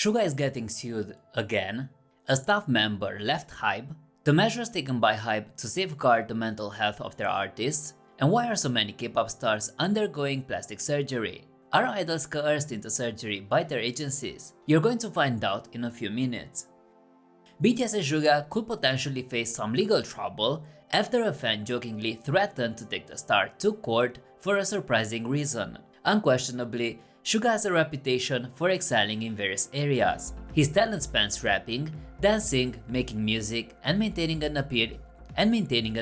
Suga is getting sued again. A staff member left HYBE. The measures taken by HYBE to safeguard the mental health of their artists. And why are so many K-pop stars undergoing plastic surgery? Are idols coerced into surgery by their agencies? You're going to find out in a few minutes. BTS and Suga could potentially face some legal trouble after a fan jokingly threatened to take the star to court for a surprising reason. Unquestionably, Suga has a reputation for excelling in various areas. His talent spans rapping, dancing, making music, and maintaining an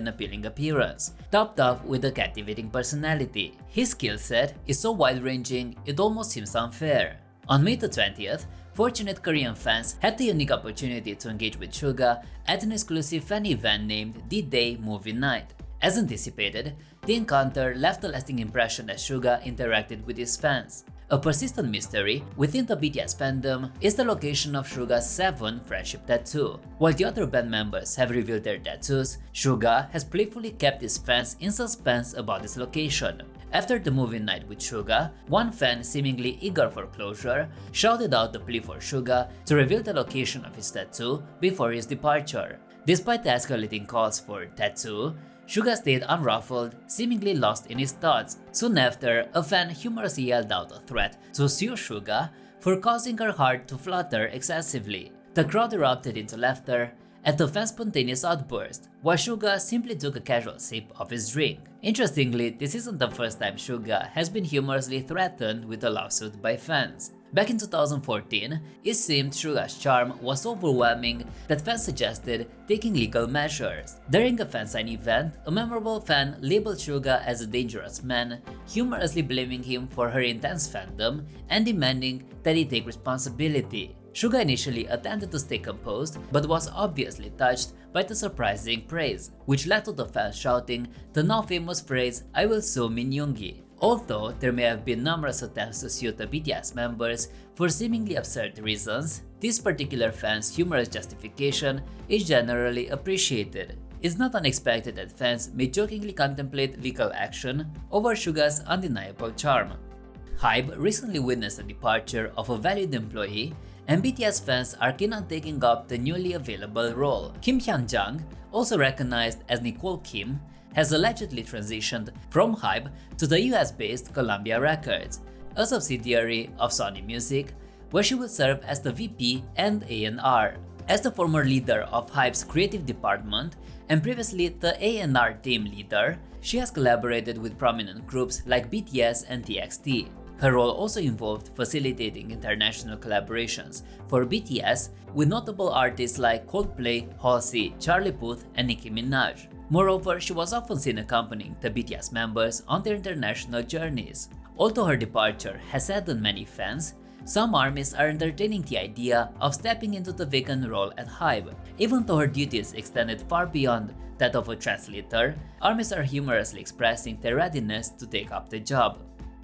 appealing appearance, topped off with a captivating personality. His skill set is so wide-ranging it almost seems unfair. On May the 20th, fortunate Korean fans had the unique opportunity to engage with Suga at an exclusive fan event named D-Day Movie Night. As anticipated, the encounter left a lasting impression as Suga interacted with his fans. A persistent mystery within the BTS fandom is the location of Suga's 7th friendship tattoo. While the other band members have revealed their tattoos, Suga has playfully kept his fans in suspense about its location. After the movie night with Suga, one fan, seemingly eager for closure, shouted out the plea for Suga to reveal the location of his tattoo before his departure. Despite the escalating calls for tattoo, Suga stayed unruffled, seemingly lost in his thoughts. Soon after, a fan humorously yelled out a threat to sue Suga for causing her heart to flutter excessively. The crowd erupted into laughter at the fan's spontaneous outburst, while Suga simply took a casual sip of his drink. Interestingly, this isn't the first time Suga has been humorously threatened with a lawsuit by fans. Back in 2014, it seemed Suga's charm was so overwhelming that fans suggested taking legal measures. During a fansign event, a memorable fan labeled Suga as a dangerous man, humorously blaming him for her intense fandom and demanding that he take responsibility. Suga initially attempted to stay composed but was obviously touched by the surprising praise, which led to the fans shouting the now famous phrase, "I will sue Min Yoongi." Although there may have been numerous attempts to sue the BTS members for seemingly absurd reasons, this particular fan's humorous justification is generally appreciated. It's not unexpected that fans may jokingly contemplate legal action over Suga's undeniable charm. HYBE recently witnessed the departure of a valued employee, and BTS fans are keen on taking up the newly available role. Kim Hyun-jung, also recognized as Nicole Kim, has allegedly transitioned from HYBE to the US-based Columbia Records, a subsidiary of Sony Music, where she will serve as the VP and A&R. As the former leader of HYBE's creative department and previously the A&R team leader, she has collaborated with prominent groups like BTS and TXT. Her role also involved facilitating international collaborations for BTS with notable artists like Coldplay, Halsey, Charlie Puth, and Nicki Minaj. Moreover, she was often seen accompanying the BTS members on their international journeys. Although her departure has saddened many fans, some ARMYs are entertaining the idea of stepping into the vacant role at HYBE. Even though her duties extended far beyond that of a translator, ARMYs are humorously expressing their readiness to take up the job.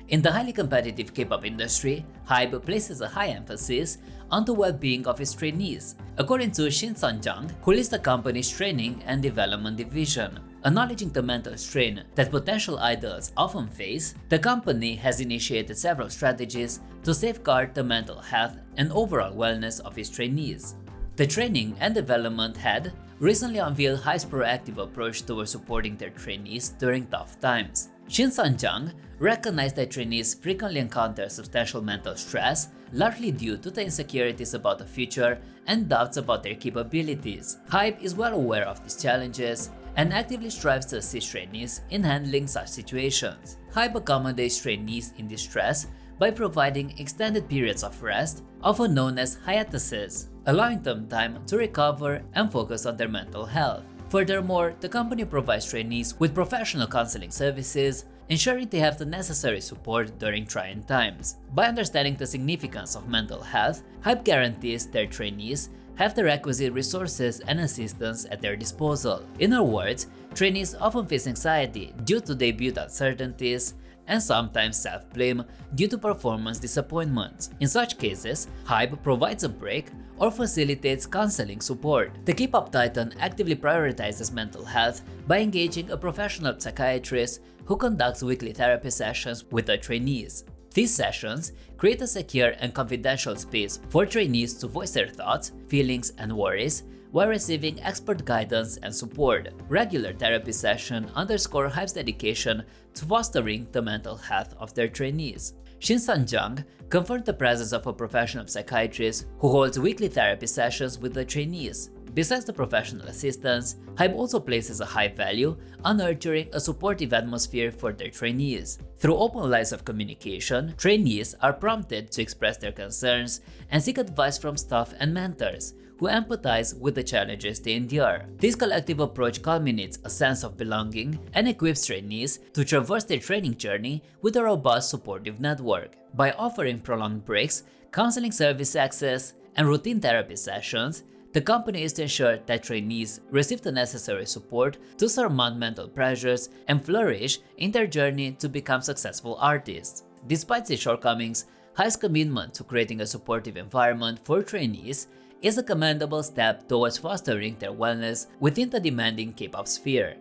In the highly competitive K-pop industry, HYBE places a high emphasis on the well-being of its trainees, according to Shin Sun-jung, who leads the company's training and development division. Acknowledging the mental strain that potential idols often face, the company has initiated several strategies to safeguard the mental health and overall wellness of its trainees. The training and development head recently unveiled HYBE's proactive approach towards supporting their trainees during tough times. Shin Sun-jung recognized that trainees frequently encounter substantial mental stress, largely due to the insecurities about the future and doubts about their capabilities. HYBE is well aware of these challenges and actively strives to assist trainees in handling such situations. HYBE accommodates trainees in distress by providing extended periods of rest, often known as hiatuses, allowing them time to recover and focus on their mental health. Furthermore, the company provides trainees with professional counseling services, ensuring they have the necessary support during trying times. By understanding the significance of mental health, HYBE guarantees their trainees have the requisite resources and assistance at their disposal. In other words, trainees often face anxiety due to debut uncertainties and sometimes self-blame due to performance disappointments. In such cases, HYBE provides a break or facilitates counseling support. The K-pop titan actively prioritizes mental health by engaging a professional psychiatrist who conducts weekly therapy sessions with the trainees. These sessions create a secure and confidential space for trainees to voice their thoughts, feelings, and worries while receiving expert guidance and support. Regular therapy sessions underscore HYBE's dedication to fostering the mental health of their trainees. Shin Sang-jung confirmed the presence of a professional psychiatrist who holds weekly therapy sessions with the trainees. Besides the professional assistance, HYBE also places a high value on nurturing a supportive atmosphere for their trainees. Through open lines of communication, trainees are prompted to express their concerns and seek advice from staff and mentors who empathize with the challenges they endure. This collective approach culminates a sense of belonging and equips trainees to traverse their training journey with a robust supportive network. By offering prolonged breaks, counseling service access, and routine therapy sessions, the company is to ensure that trainees receive the necessary support to surmount mental pressures and flourish in their journey to become successful artists. Despite these shortcomings, HYBE's commitment to creating a supportive environment for trainees is a commendable step towards fostering their wellness within the demanding K-pop sphere.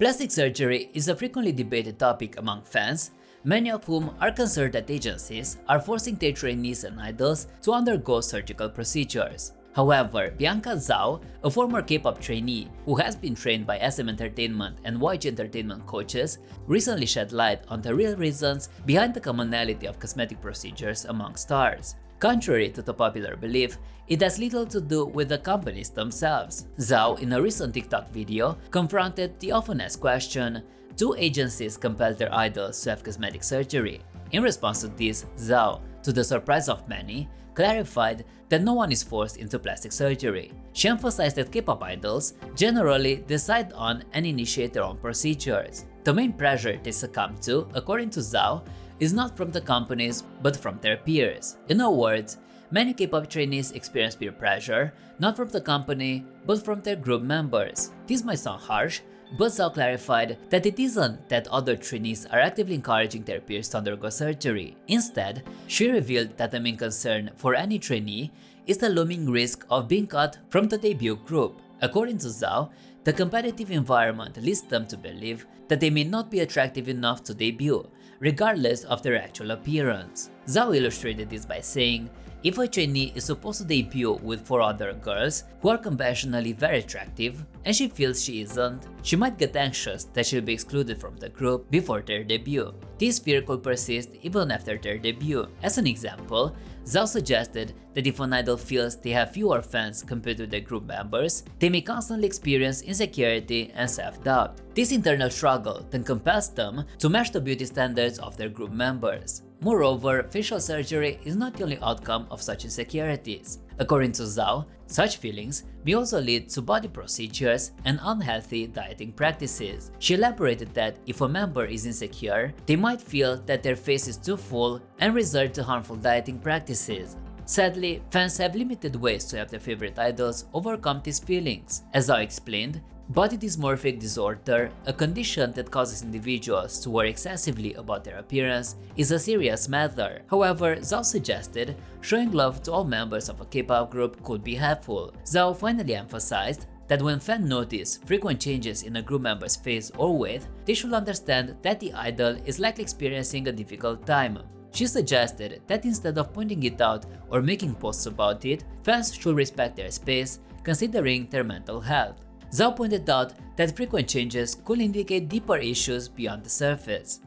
Plastic surgery is a frequently debated topic among fans, many of whom are concerned that agencies are forcing their trainees and idols to undergo surgical procedures. However, Bianca Zhao, a former K-pop trainee who has been trained by SM Entertainment and YG Entertainment coaches, recently shed light on the real reasons behind the commonality of cosmetic procedures among stars. Contrary to the popular belief, it has little to do with the companies themselves. Zhao, in a recent TikTok video, confronted the often asked question, do agencies compel their idols to have cosmetic surgery? In response to this, Zhao, to the surprise of many, clarified that no one is forced into plastic surgery. She emphasized that K-pop idols generally decide on and initiate their own procedures. The main pressure they succumb to, according to Zhao, is not from the companies but from their peers. In other words, many K-pop trainees experience peer pressure, not from the company but from their group members. This might sound harsh, but Zhao clarified that it isn't that other trainees are actively encouraging their peers to undergo surgery. Instead, she revealed that the main concern for any trainee is the looming risk of being cut from the debut group. According to Zhao, the competitive environment leads them to believe that they may not be attractive enough to debut, regardless of their actual appearance. Zhao illustrated this by saying, if a trainee is supposed to debut with 4 other girls who are conventionally very attractive and she feels she isn't, she might get anxious that she'll be excluded from the group before their debut. This fear could persist even after their debut. As an example, Zhao suggested that if an idol feels they have fewer fans compared to their group members, they may constantly experience insecurity and self-doubt. This internal struggle then compels them to match the beauty standards of their group members. Moreover, facial surgery is not the only outcome of such insecurities. According to Zhao, such feelings may also lead to body procedures and unhealthy dieting practices. She elaborated that if a member is insecure, they might feel that their face is too full and resort to harmful dieting practices. Sadly, fans have limited ways to help their favorite idols overcome these feelings. As Zhao explained, body dysmorphic disorder, a condition that causes individuals to worry excessively about their appearance, is a serious matter. However, Zhao suggested showing love to all members of a K-pop group could be helpful. Zhao finally emphasized that when fans notice frequent changes in a group member's face or weight, they should understand that the idol is likely experiencing a difficult time. She suggested that instead of pointing it out or making posts about it, fans should respect their space, considering their mental health. Zhao pointed out that frequent changes could indicate deeper issues beyond the surface.